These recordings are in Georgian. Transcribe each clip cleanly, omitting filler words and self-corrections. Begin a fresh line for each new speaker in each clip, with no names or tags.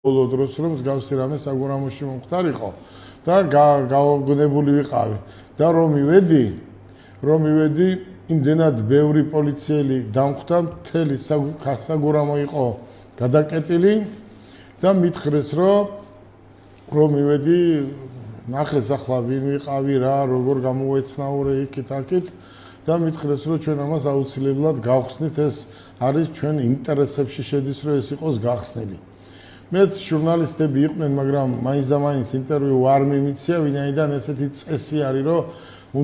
ბოლო დროს რომ მსგავსი რამე საგურამოში მომხდარიყო და გავგონებული ვიყავი და რომ მივედი იმდენად ბევრი პოლიციელი დამხვდა მთელი საგურამო იყო გადაკეტილი და მითხრეს რომ მივედი ნახეს ახლა ვინ ვიყავი რა როგორ გამოეცნაურე იქით-აქით და მითხრეს რომ ჩვენ ამას აუცილებლად გავხსნით ეს არის ჩვენ ინტერესებში შედის რომ ეს იყოს გახსნილი მეც ჟურნალისტები იყვნენ მაგრამ მაინც და მაინც ინტერვიუ არ მიმიცია ვინაიდან ესეთი წესი არის რომ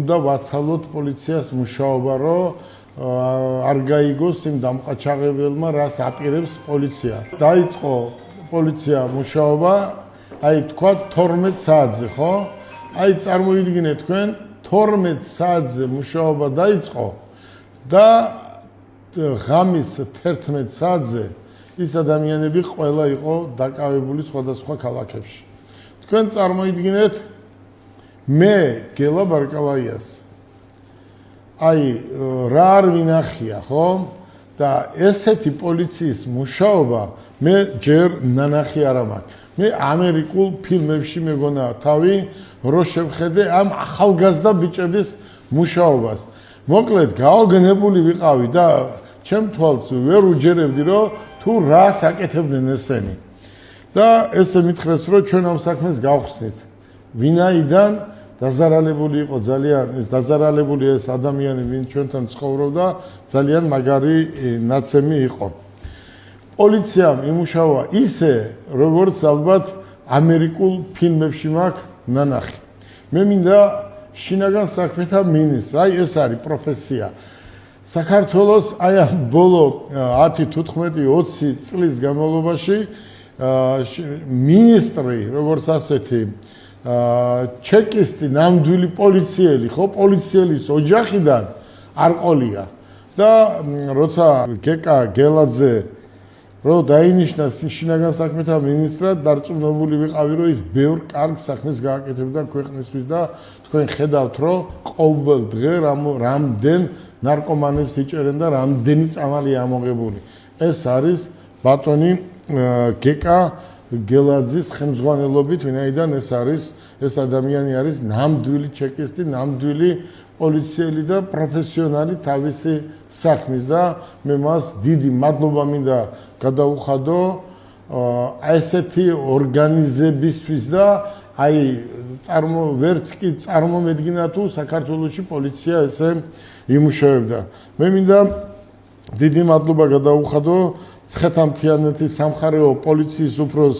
უნდა ვაცალოთ პოლიციას მუშაობა რომ არ გაიგოს იმ დამყაჩაღებელმა რას აპირებს პოლიცია დაიწყო პოლიცია მუშაობა აი თქვათ 12 საათზე ხო? აი წარმოიდგინეთ თქვენ 12 საათზე მუშაობა დაიწყო და ღამის 11 საათზე ის ადამიანები ყველა იყო დაკავებული სხვადასხვა ქალაქებში. თქვენ წარმოიდგინეთ მე გელა ბარკალაიას აი რა არ ვინახია ხო? და ესეთი პოლიციის მუშაობა მე ჯერ ნანახი არ მაქვს. მე ამერიკულ ფილმებში მეგონა თავი რო შევხედე ამ ახალგაზრდა ბიჭების მუშაობას. მოკლედ გაოგნებული ვიყავი და ჩემ თვალს ვერ უჯერებდი რომ თუ რას აკეთებდნენ ესენი. და ესე მითხრეს რომ ჩვენ ამ საქმეს გავხსნით. ვინაიდან დაზარალებული იყო ძალიან ეს დაზარალებული ეს ადამიანი ვინ ჩვენთან ცხოვრობდა ძალიან მაგარი ნაცემი იყო. პოლიციამ იმუშავა ისე როგორც ალბათ ამერიკულ ფილმებში მაქვს ნანახი. მე მინდა შინაგან საქმეთა მინისტრ, აი ეს არის პროფესია. საქართველოს აი ამ ბოლო 10, 15, 20 წლის განმავლობაში მინისტრი, როგორც ასეთი ჩეკისტი, ნამდვილი პოლიციელი, ხო, პოლიციელის ოჯახიდან არ ყოლია. და როცა გეკა გელაძე რო დაინიშნა შინაგან საქმეთა მინისტრად დარწმუნებული ვიყავი რომ ის ბევრ კარგ საქმეს გააკეთებდა ქვეყნისთვის და თქვენ ხედავთ რომ ყოველ დღე რამდენ ნარკომანებს იჭერენ და რამდენი წამალია ამოღებული ეს არის ბატონი გეკა გელაძის ხელმძღვანელობით ვინაიდან ეს ადამიანი არის ნამდვილი ჩეკისტი ნამდვილი პოლიციელი და პროფესიონალი თავისი საქმის და მე მას დიდი მადლობა მინდა გადაუხადო ესეთი ორგანიზებისთვის და აი ვერც კი წარმომედგინა თუ საქართველოში პოლიცია ესე იმუშავებდა. მე მინდა დიდი მადლობა გადაუხადო ცხეთამთიანეთის სამხარეო პოლიციის უფროს